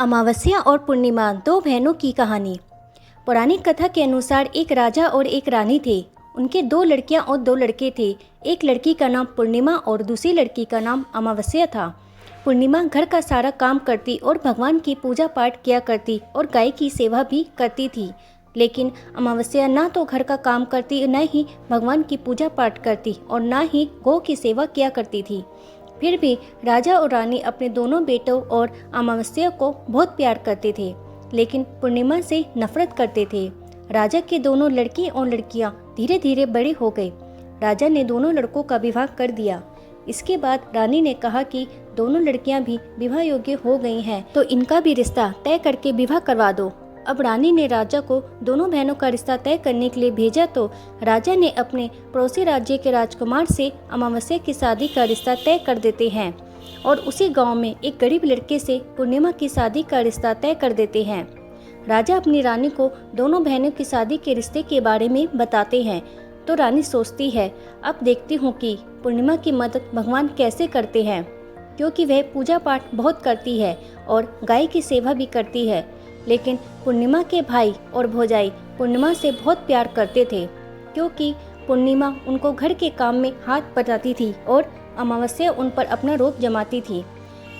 अमावस्या और पूर्णिमा, दो बहनों की कहानी। पौराणिक कथा के अनुसार एक राजा और एक रानी थे। उनके दो लड़कियां और दो लड़के थे। एक लड़की का नाम पूर्णिमा और दूसरी लड़की का नाम अमावस्या था। पूर्णिमा घर का सारा काम करती और भगवान की पूजा पाठ किया करती और गाय की सेवा भी करती थी। लेकिन अमावस्या ना तो घर का काम करती, न ही भगवान की पूजा पाठ करती और ना ही गौ की सेवा किया करती थी। फिर भी राजा और रानी अपने दोनों बेटों और अमावस्या को बहुत प्यार करते थे, लेकिन पूर्णिमा से नफरत करते थे। राजा के दोनों लड़के और लड़कियां धीरे धीरे बड़े हो गए। राजा ने दोनों लड़कों का विवाह कर दिया। इसके बाद रानी ने कहा कि दोनों लड़कियां भी विवाह योग्य हो गई हैं, तो इनका भी रिश्ता तय करके विवाह करवा दो। अब रानी ने राजा को दोनों बहनों का रिश्ता तय करने के लिए भेजा, तो राजा ने अपने पड़ोसी राज्य के राजकुमार से अमावस्या की शादी का रिश्ता तय कर देते हैं और उसी गांव में एक गरीब लड़के से पूर्णिमा की शादी का रिश्ता तय कर देते हैं। राजा अपनी रानी को दोनों बहनों की शादी के रिश्ते के बारे में बताते हैं, तो रानी सोचती है, अब देखती हूँ कि पूर्णिमा की मदद भगवान कैसे करते हैं, क्योंकि वह पूजा पाठ बहुत करती है और गाय की सेवा भी करती है। लेकिन पूर्णिमा के भाई और भौजाई पूर्णिमा से बहुत प्यार करते थे, क्योंकि पूर्णिमा उनको घर के काम में हाथ बटाती थी और अमावस्या उन पर अपना रोब जमाती थी।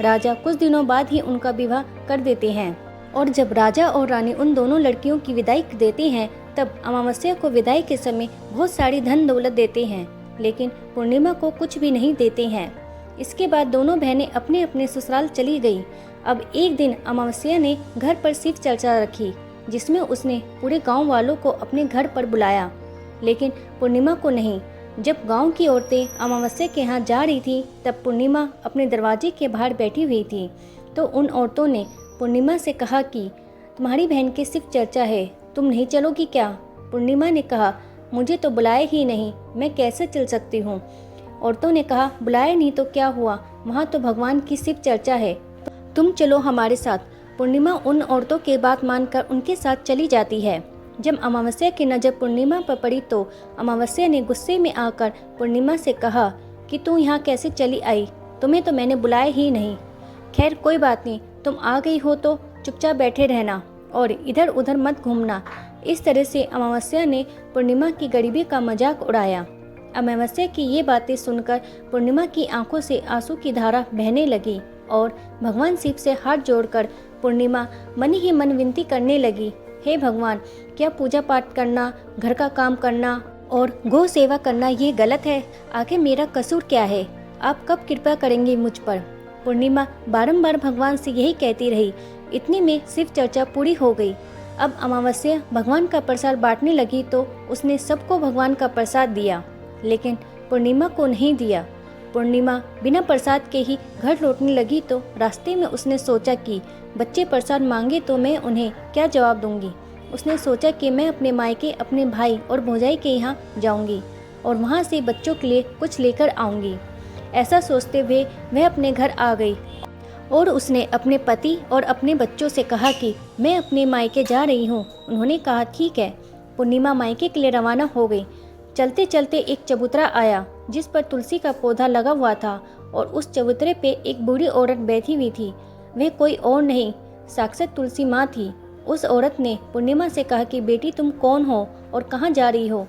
राजा कुछ दिनों बाद ही उनका विवाह कर देते हैं और जब राजा और रानी उन दोनों लड़कियों की विदाई देते हैं, तब अमावस्या को विदाई के समय बहुत सारी धन दौलत देते हैं, लेकिन पूर्णिमा को कुछ भी नहीं देते हैं। इसके बाद दोनों बहनें अपने अपने ससुराल चली गई। अब एक दिन अमावस्या ने घर पर शिव चर्चा रखी, जिसमें उसने पूरे गांव वालों को अपने घर पर बुलाया, लेकिन पूर्णिमा को नहीं। जब गांव की औरतें अमावस्या के यहाँ जा रही थी, तब पूर्णिमा अपने दरवाजे के बाहर बैठी हुई थी। तो उन औरतों ने पूर्णिमा से कहा कि तुम्हारी बहन की शिव चर्चा है, तुम नहीं चलोगी क्या? पूर्णिमा ने कहा, मुझे तो बुलाया ही नहीं, मैं कैसे चल सकती हूँ? औरतों ने कहा, बुलाया नहीं तो क्या हुआ, वहाँ तो भगवान की शिव चर्चा है, तुम चलो हमारे साथ। पूर्णिमा उन औरतों की बात मानकर उनके साथ चली जाती है। जब अमावस्या की नज़र पूर्णिमा पर पड़ी, तो अमावस्या ने गुस्से में आकर पूर्णिमा से कहा कि तू यहाँ कैसे चली आई, तुम्हें तो मैंने बुलाया ही नहीं। खैर कोई बात नहीं, तुम आ गई हो तो चुपचाप बैठे रहना और इधर उधर मत घूमना। इस तरह से अमावस्या ने पूर्णिमा की गरीबी का मजाक उड़ाया। अमावस्या की ये बातें सुनकर पूर्णिमा की आंखों से आंसू की धारा बहने लगी और भगवान शिव से हाथ जोड़कर पूर्णिमा मन ही मन विनती करने लगी, हे भगवान, क्या पूजा पाठ करना, घर का काम करना और गौ सेवा करना ये गलत है? आखिर मेरा कसूर क्या है? आप कब कृपा करेंगे मुझ पर? पूर्णिमा बारंबार भगवान से यही कहती रही। इतने में शिव चर्चा पूरी हो गई। अब अमावस्या भगवान का प्रसाद बांटने लगी, तो उसने सबको भगवान का प्रसाद दिया, लेकिन पूर्णिमा को नहीं दिया। पूर्णिमा बिना प्रसाद के ही घर लौटने लगी, तो रास्ते में उसने सोचा कि बच्चे प्रसाद मांगे तो मैं उन्हें क्या जवाब दूंगी। उसने सोचा कि मैं अपने मायके अपने भाई और भौजाई के यहाँ जाऊंगी और वहाँ से बच्चों के लिए कुछ लेकर आऊंगी। ऐसा सोचते हुए वह अपने घर आ गई और उसने अपने पति और अपने बच्चों से कहा कि मैं अपने मायके जा रही हूँ। उन्होंने कहा ठीक है। पूर्णिमा मायके के लिए रवाना हो गई। चलते चलते एक चबूतरा आया, जिस पर तुलसी का पौधा लगा हुआ था और उस चबूतरे पे एक बूढ़ी औरत बैठी हुई थी। वह कोई और नहीं, साक्षात तुलसी माँ थी। उस औरत ने पूर्णिमा से कहा कि बेटी तुम कौन हो और कहाँ जा रही हो?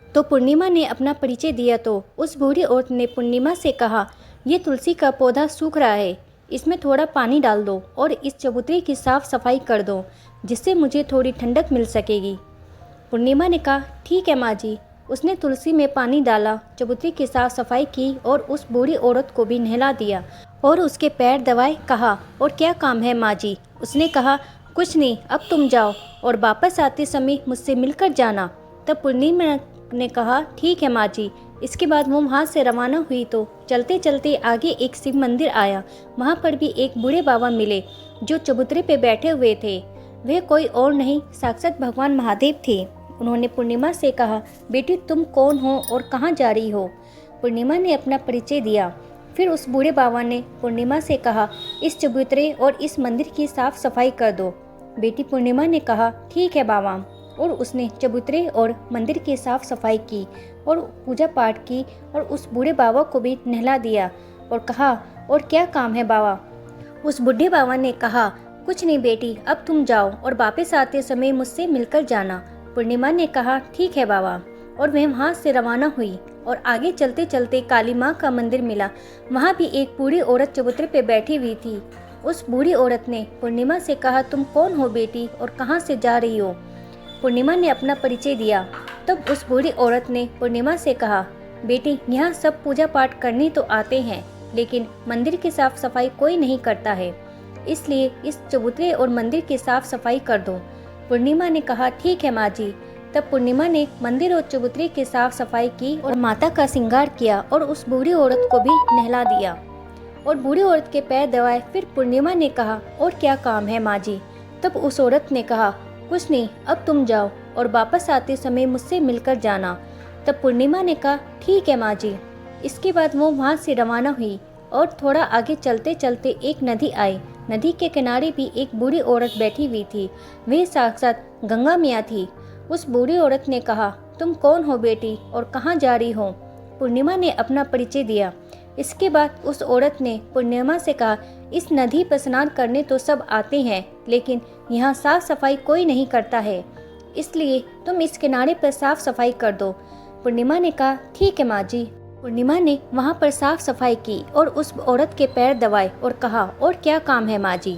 तो पूर्णिमा ने अपना परिचय दिया, तो उस बूढ़ी औरत ने पूर्णिमा से कहा, ये तुलसी का पौधा सूख रहा है, इसमें थोड़ा पानी डाल दो और इस चबूतरे की साफ सफाई कर दो, जिससे मुझे थोड़ी ठंडक मिल सकेगी। पूर्णिमा ने कहा ठीक है माँ जी। उसने तुलसी में पानी डाला, चबूतरे की साफ सफाई की और उस बूढ़ी औरत को भी नहला दिया और उसके पैर दबाए। कहा, और क्या काम है माँ जी? उसने कहा, कुछ नहीं, अब तुम जाओ और वापस आते समय मुझसे मिलकर जाना। तब पूर्णिमा ने कहा ठीक है माँ जी। इसके बाद वो वहाँ से रवाना हुई, तो चलते चलते आगे एक शिव मंदिर आया। वहाँ पर भी एक बूढ़े बाबा मिले, जो चबूतरे पे बैठे हुए थे। वे कोई और नहीं, साक्षात भगवान महादेव थे। उन्होंने पूर्णिमा से कहा, बेटी तुम कौन हो और कहाँ जा रही हो? पूर्णिमा ने अपना परिचय दिया। फिर उस बूढ़े बाबा ने पूर्णिमा से कहा, इस चबूतरे और इस मंदिर की साफ सफाई कर दो। बेटी पूर्णिमा ने कहा ठीक है बाबा, और उसने चबूतरे और मंदिर की साफ सफाई की और पूजा पाठ की और उस बूढ़े बाबा को भी नहला दिया और कहा, और क्या काम है बाबा? उस बूढ़े बाबा ने कहा, कुछ नहीं बेटी, अब तुम जाओ और वापस आते समय मुझसे मिलकर जाना। पूर्णिमा ने कहा ठीक है बाबा, और वह वहाँ से रवाना हुई और आगे चलते चलते काली माँ का मंदिर मिला। वहाँ भी एक बूढ़ी औरत चबूतरे पे बैठी हुई थी। उस बूढ़ी औरत ने पूर्णिमा से कहा, तुम कौन हो बेटी और कहाँ से जा रही हो? पूर्णिमा ने अपना परिचय दिया। तब उस बूढ़ी औरत ने पूर्णिमा से कहा, बेटी यहाँ सब पूजा पाठ करने तो आते हैं, लेकिन मंदिर की साफ सफाई कोई नहीं करता है, इसलिए इस चबूतरे और मंदिर की साफ सफाई कर दो। पूर्णिमा ने कहा ठीक है माँ जी। तब पूर्णिमा ने मंदिर और चबूतरे की साफ सफाई की और माता का श्रृंगार किया और उस बूढ़ी औरत को भी नहला दिया और बूढ़ी औरत के पैर दबाए। फिर पूर्णिमा ने कहा, और क्या काम है माँ जी? तब उस औरत ने कहा, कुछ नहीं, अब तुम जाओ और वापस आते समय मुझसे मिलकर जाना। तब पूर्णिमा ने कहा ठीक है माँ जी। इसके बाद वो वहाँ से रवाना हुई और थोड़ा आगे चलते चलते एक नदी आई। नदी के किनारे भी एक बूढ़ी औरत बैठी हुई थी। वह साक्षात गंगा मैया थी। उस बूढ़ी औरत ने कहा, तुम कौन हो बेटी और कहाँ जा रही हो? पूर्णिमा ने अपना परिचय दिया। इसके बाद उस औरत ने पूर्णिमा से कहा, इस नदी पर स्नान करने तो सब आते हैं, लेकिन यहाँ साफ सफाई कोई नहीं करता है, इसलिए तुम इस किनारे पर साफ सफाई कर दो। पूर्णिमा ने कहा ठीक है माँ जी। पूर्णिमा ने वहाँ पर साफ सफाई की और उस औरत के पैर दबाए और कहा, और क्या काम है माँ जी?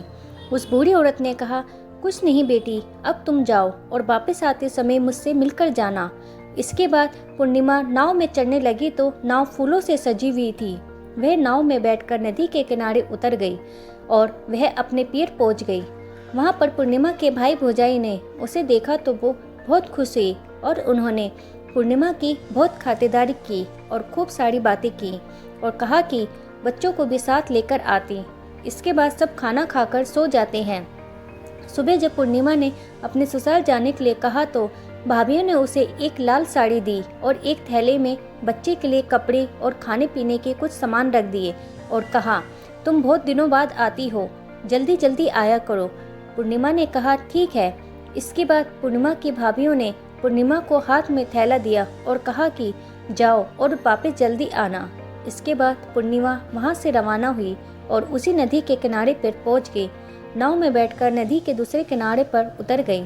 उस बूढ़ी औरत ने कहा, कुछ नहीं बेटी, अब तुम जाओ और वापस आते समय मुझसे मिलकर जाना। इसके बाद पूर्णिमा नाव में चढ़ने लगी तो नाव फूलों से सजी हुई थी। वह नाव में बैठकर नदी के किनारे उतर गई और वह अपने पियर पहुंच गई। वहां पर पूर्णिमा के भाई भौजाई ने उसे देखा तो वो बहुत खुश हुई और उन्होंने पूर्णिमा की बहुत खातिरदारी की और खूब सारी बातें की और कहा कि बच्चों को भी साथ लेकर आती। इसके बाद सब खाना खाकर सो जाते हैं। सुबह जब पूर्णिमा ने अपने ससुराल जाने के लिए कहा तो भाभीयों ने उसे एक लाल साड़ी दी और एक थैले में बच्चे के लिए कपड़े और खाने पीने के कुछ सामान रख दिए और कहा, तुम बहुत दिनों बाद आती हो, जल्दी जल्दी आया करो। पूर्णिमा ने कहा ठीक है। इसके बाद पूर्णिमा की भाभीयों ने पूर्णिमा को हाथ में थैला दिया और कहा कि जाओ और वापस जल्दी आना। इसके बाद पूर्णिमा वहाँ से रवाना हुई और उसी नदी के किनारे पर पहुँच गई। नाव में बैठकर नदी के दूसरे किनारे पर उतर गई।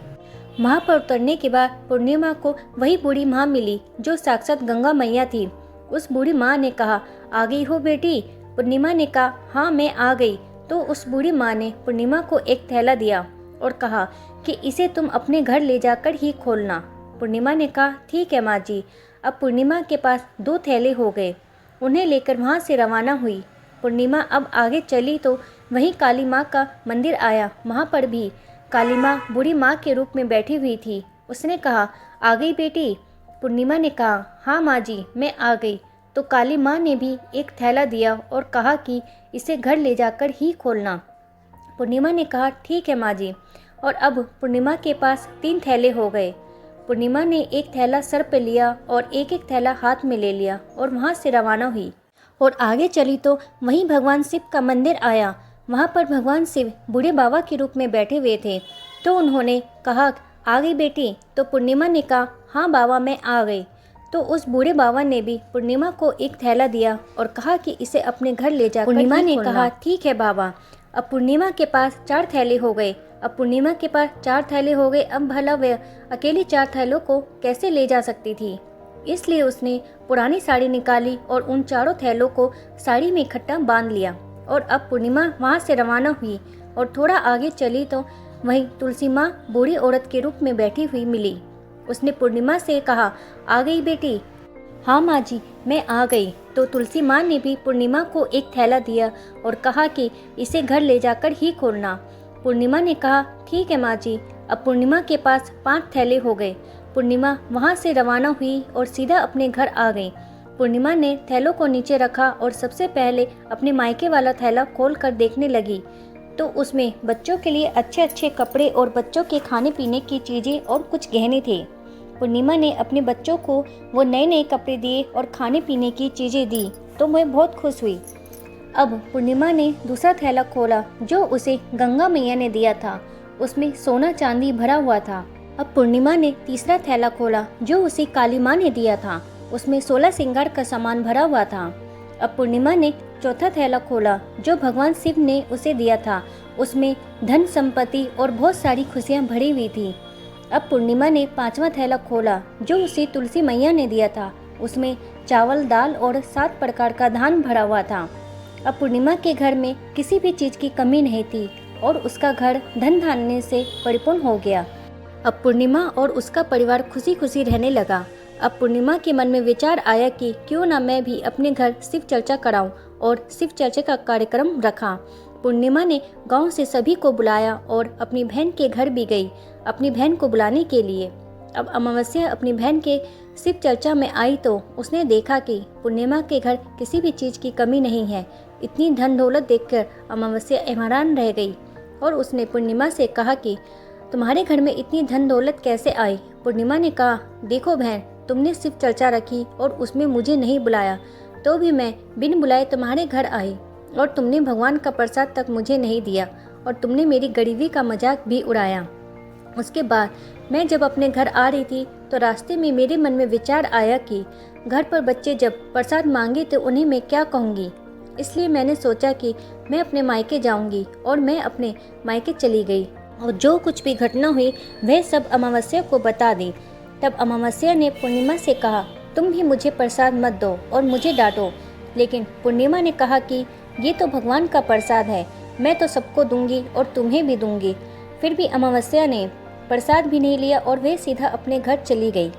वहाँ पर उतरने के बाद पूर्णिमा को वही बूढ़ी माँ मिली जो साक्षात गंगा मैया थी। उस बूढ़ी माँ ने कहा, आ गई हो बेटी? पूर्णिमा ने कहा, हाँ मैं आ गई। तो उस बूढ़ी माँ ने पूर्णिमा को एक थैला दिया और कहा कि इसे तुम अपने घर ले जाकर ही खोलना। पूर्णिमा ने कहा ठीक है माँ जी। अब पूर्णिमा के पास 2 थैले हो गए। उन्हें लेकर वहाँ से रवाना हुई। पूर्णिमा अब आगे चली तो वहीं काली माँ का मंदिर आया। वहाँ पर भी काली माँ बूढ़ी माँ के रूप में बैठी हुई थी। उसने कहा, आ गई बेटी? पूर्णिमा ने कहा, हाँ माँ जी मैं आ गई। तो काली माँ ने भी एक थैला दिया और कहा कि इसे घर ले जाकर ही खोलना। पूर्णिमा ने कहा ठीक है माँ जी। और अब पूर्णिमा के पास 3 थैले हो गए। पूर्णिमा ने एक थैला सर पे लिया और एक एक थैला हाथ में ले लिया और वहाँ से रवाना हुई और आगे चली तो वहीं भगवान शिव का मंदिर आया। वहाँ पर भगवान शिव बूढ़े बाबा के रूप में बैठे हुए थे। तो उन्होंने कहा, आ गई बेटी? तो पूर्णिमा ने कहा, हाँ बाबा मैं आ गई। तो उस बूढ़े बाबा ने भी पूर्णिमा को एक थैला दिया और कहा कि इसे अपने घर ले जाकर पूर्णिमा ने कहा ठीक है बाबा। अब पूर्णिमा के पास 4 थैले हो गए। अब पूर्णिमा के पास 4 थैले हो गए। अब भला वह अकेली 4 थैलों को कैसे ले जा सकती थी? इसलिए उसने पुरानी साड़ी निकाली और उन 4 थैलों को साड़ी में इकट्ठा बांध लिया। और अब पूर्णिमा वहाँ से रवाना हुई और थोड़ा आगे चली तो वहीं तुलसी माँ बूढ़ी औरत के रूप में बैठी हुई मिली। उसने पूर्णिमा से कहा, आ गई बेटी? हाँ माँ जी मैं आ गई। तो तुलसी माँ ने भी पूर्णिमा को एक थैला दिया और कहा कि इसे घर ले जाकर ही खोलना। पूर्णिमा ने कहा ठीक है माँ जी। अब पूर्णिमा के पास 5 थैले हो गए। पूर्णिमा वहाँ से रवाना हुई और सीधा अपने घर आ गई। पूर्णिमा ने थैलों को नीचे रखा और सबसे पहले अपने मायके वाला थैला खोल कर देखने लगी तो उसमें बच्चों के लिए अच्छे अच्छे कपड़े और बच्चों के खाने पीने की चीज़ें और कुछ गहने थे। पूर्णिमा ने अपने बच्चों को वो नए नए कपड़े दिए और खाने पीने की चीज़ें दी तो मैं बहुत खुश हुई। अब पूर्णिमा ने दूसरा थैला खोला जो उसे गंगा मैया ने दिया था। उसमें सोना चांदी भरा हुआ था। अब पूर्णिमा ने तीसरा थैला खोला जो उसे काली माँ ने दिया था। उसमें 16 श्रृंगार का सामान भरा हुआ था। अब पूर्णिमा ने चौथा थैला खोला जो भगवान शिव ने उसे दिया था। उसमें धन संपत्ति और बहुत सारी खुशियाँ भरी हुई थी। अब पूर्णिमा ने पांचवा थैला खोला जो उसे तुलसी मैया ने दिया था। उसमें चावल, दाल और 7 प्रकार का धान भरा हुआ था। अब पूर्णिमा के घर में किसी भी चीज़ की कमी नहीं थी और उसका घर धन धान्य से परिपूर्ण हो गया। अब पूर्णिमा और उसका परिवार खुशी खुशी रहने लगा। अब पूर्णिमा के मन में विचार आया कि क्यों ना मैं भी अपने घर शिव चर्चा कराऊं और शिव चर्चा का कार्यक्रम रखा। पूर्णिमा ने गांव से सभी को बुलाया और अपनी बहन के घर भी गई अपनी बहन को बुलाने के लिए। अब अमावस्या अपनी बहन के शिव चर्चा में आई तो उसने देखा कि पूर्णिमा के घर किसी भी चीज़ की कमी नहीं है। इतनी धन दौलत देखकर अमावस्या हैरान रह गई और उसने पूर्णिमा से कहा कि तुम्हारे घर में इतनी धन दौलत कैसे आई। पूर्णिमा ने कहा, देखो बहन, तुमने शिव चर्चा रखी और उसमें मुझे नहीं बुलाया, तो भी मैं बिन बुलाए तुम्हारे घर आई और तुमने भगवान का प्रसाद तक मुझे नहीं दिया और तुमने मेरी गरीबी का मजाक भी उड़ाया। उसके बाद मैं जब अपने घर आ रही थी तो रास्ते में मेरे मन में विचार आया कि घर पर बच्चे जब प्रसाद मांगे तो उन्हें मैं क्या कहूँगी। इसलिए मैंने सोचा कि मैं अपने मायके जाऊँगी और मैं अपने मायके चली गई और जो कुछ भी घटना हुई वह सब अमावस्या को बता दी। तब अमावस्या ने पूर्णिमा से कहा, तुम भी मुझे प्रसाद मत दो और मुझे डांटो। लेकिन पूर्णिमा ने कहा कि ये तो भगवान का प्रसाद है, मैं तो सबको दूंगी और तुम्हें भी दूंगी। फिर भी अमावस्या ने प्रसाद भी नहीं लिया और वे सीधा अपने घर चली गई।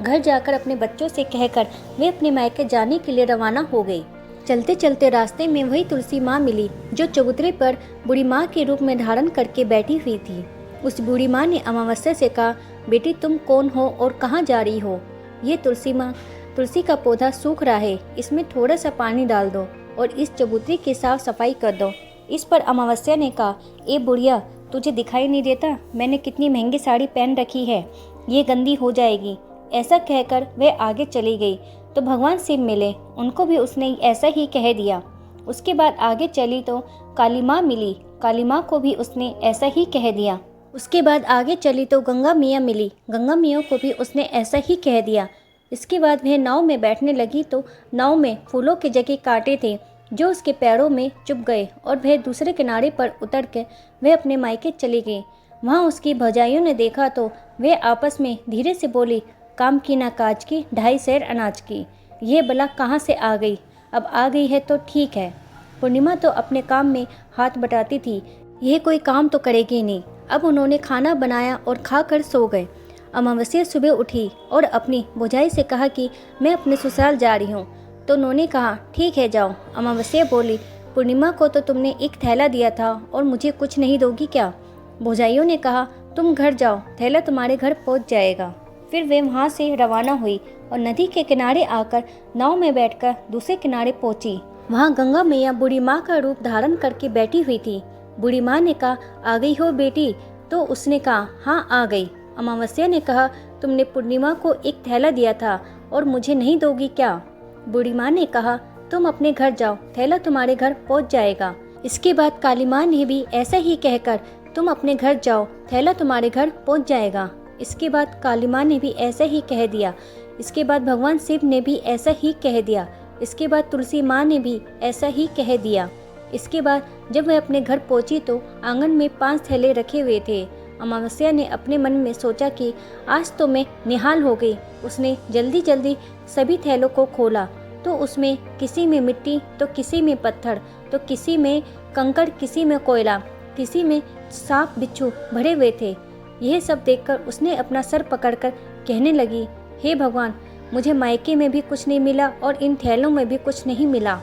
घर जाकर अपने बच्चों से कहकर वे अपने मायके जाने के लिए रवाना हो गई। चलते चलते रास्ते में वही तुलसी माँ मिली जो चबूतरे पर बूढ़ी माँ के रूप में धारण करके बैठी हुई थी। उस बूढ़ी माँ ने अमावस्या से कहा, बेटी तुम कौन हो और कहाँ जा रही हो। ये तुलसी का पौधा सूख रहा है, इसमें थोड़ा सा पानी डाल दो और इस चबूतरे की साफ सफाई कर दो। इस पर अमावस्या ने कहा, ए बुढ़िया, तुझे दिखाई नहीं देता मैंने कितनी महंगी साड़ी पहन रखी है, ये गंदी हो जाएगी। ऐसा कहकर वह आगे चली गई तो भगवान शिव मिले, उनको भी उसने ऐसा ही कह दिया। उसके बाद आगे चली तो काली माँ मिली, काली माँ को भी उसने ऐसा ही कह दिया। उसके बाद आगे चली तो गंगा मियाँ मिली, गंगा मियाँ को भी उसने ऐसा ही कह दिया। इसके बाद वह नाव में बैठने लगी तो नाव में फूलों के जगह कांटे थे जो उसके पैरों में चुभ गए और वह दूसरे किनारे पर उतर के वह अपने मायके चली गई। वहाँ उसकी भौजाइयों ने देखा तो वे आपस में धीरे से बोली, काम की ना काज की, 2.5 सेर अनाज की। ये बला कहाँ से आ गई, अब आ गई है तो ठीक है। पूर्णिमा तो अपने काम में हाथ बटाती थी, यह कोई काम तो करेगी नहीं। अब उन्होंने खाना बनाया और खाकर सो गए। अमावस्या सुबह उठी और अपनी भौजाई से कहा कि मैं अपने ससुराल जा रही हूँ। तो उन्होंने कहा, ठीक है जाओ। अमावस्या बोली, पूर्णिमा को तो तुमने एक थैला दिया था और मुझे कुछ नहीं दोगी क्या। भौजाइयों ने कहा, तुम घर जाओ, थैला तुम्हारे घर पहुँच जाएगा। फिर वे वहाँ से रवाना हुई और नदी के किनारे आकर नाव में बैठकर दूसरे किनारे पहुँची। वहाँ गंगा मैया बूढ़ी माँ का रूप धारण करके बैठी हुई थी। बूढ़ी माँ ने कहा, आ गई हो बेटी। तो उसने कहा, हाँ आ गई। अमावस्या ने कहा, तुमने पूर्णिमा को एक थैला दिया था और मुझे नहीं दोगी क्या। बूढ़ी माँ ने कहा, तुम अपने घर जाओ, थैला तुम्हारे घर पहुँच जाएगा। इसके बाद काली माँ ने भी ऐसा ही कहकर, तुम अपने घर जाओ, थैला तुम्हारे घर पहुँच जाएगा। इसके बाद काली माँ ने भी ऐसा ही कह दिया। इसके बाद भगवान शिव ने भी ऐसा ही कह दिया। इसके बाद तुलसी माँ ने भी ऐसा ही कह दिया। इसके बाद जब वह अपने घर पहुंची तो आंगन में 5 थैले रखे हुए थे। अमावस्या ने अपने मन में सोचा कि आज तो मैं निहाल हो गई। उसने जल्दी जल्दी सभी थैलों को खोला तो उसमें किसी में मिट्टी तो किसी में पत्थर तो किसी में कंकड़, किसी में कोयला, किसी में सांप बिच्छू भरे हुए थे। यह सब देखकर उसने अपना सर पकड़कर कहने लगी, हे भगवान, मुझे मायके में भी कुछ नहीं मिला और इन थैलों में भी कुछ नहीं मिला।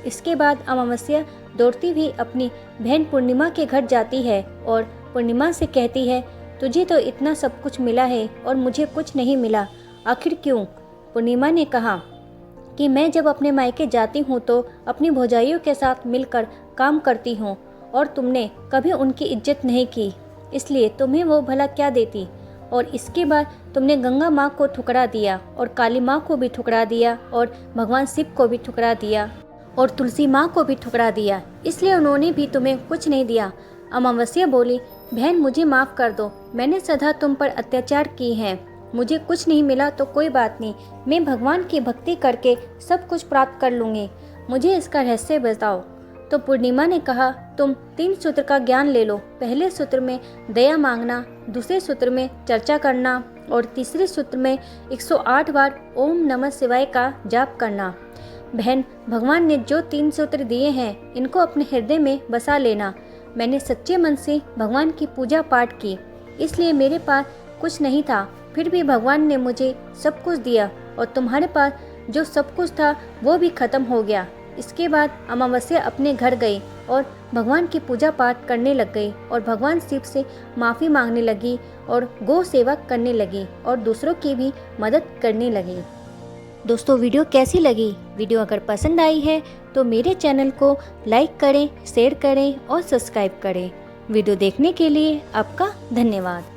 इसके बाद अमावस्या दौड़ती हुई अपनी बहन पूर्णिमा के घर जाती है और पूर्णिमा से कहती है, तुझे तो इतना सब कुछ मिला है और मुझे कुछ नहीं मिला, आखिर क्यों। पूर्णिमा ने कहा कि मैं जब अपने मायके जाती हूँ तो अपनी भौजाइयों के साथ मिलकर काम करती हूँ और तुमने कभी उनकी इज्जत नहीं की, इसलिए तुम्हें वो भला क्या देती। और इसके बाद तुमने गंगा माँ को ठुकरा दिया और काली माँ को भी ठुकरा दिया और भगवान शिव को भी ठुकरा दिया और तुलसी माँ को भी ठुकरा दिया, इसलिए उन्होंने भी तुम्हें कुछ नहीं दिया। अमावस्या बोली, बहन मुझे माफ़ कर दो, मैंने सदा तुम पर अत्याचार की हैं मुझे कुछ नहीं मिला तो कोई बात नहीं, मैं भगवान की भक्ति करके सब कुछ प्राप्त कर लूँगी, मुझे इसका रहस्य बताओ। तो पूर्णिमा ने कहा, तुम 3 सूत्र का ज्ञान ले लो। पहले सूत्र में दया मांगना, दूसरे सूत्र में चर्चा करना और तीसरे सूत्र में 108 बार ओम नमः शिवाय का जाप करना। बहन, भगवान ने जो 3 सूत्र दिए हैं इनको अपने हृदय में बसा लेना। मैंने सच्चे मन से भगवान की पूजा पाठ की, इसलिए मेरे पास कुछ नहीं था, फिर भी भगवान ने मुझे सब कुछ दिया और तुम्हारे पास जो सब कुछ था वो भी खत्म हो गया। इसके बाद अमावस्या अपने घर गई और भगवान की पूजा पाठ करने लग गई और भगवान शिव से माफ़ी मांगने लगी और गौ सेवा करने लगी और दूसरों की भी मदद करने लगी। दोस्तों, वीडियो कैसी लगी? वीडियो अगर पसंद आई है तो मेरे चैनल को लाइक करें, शेयर करें और सब्सक्राइब करें। वीडियो देखने के लिए आपका धन्यवाद।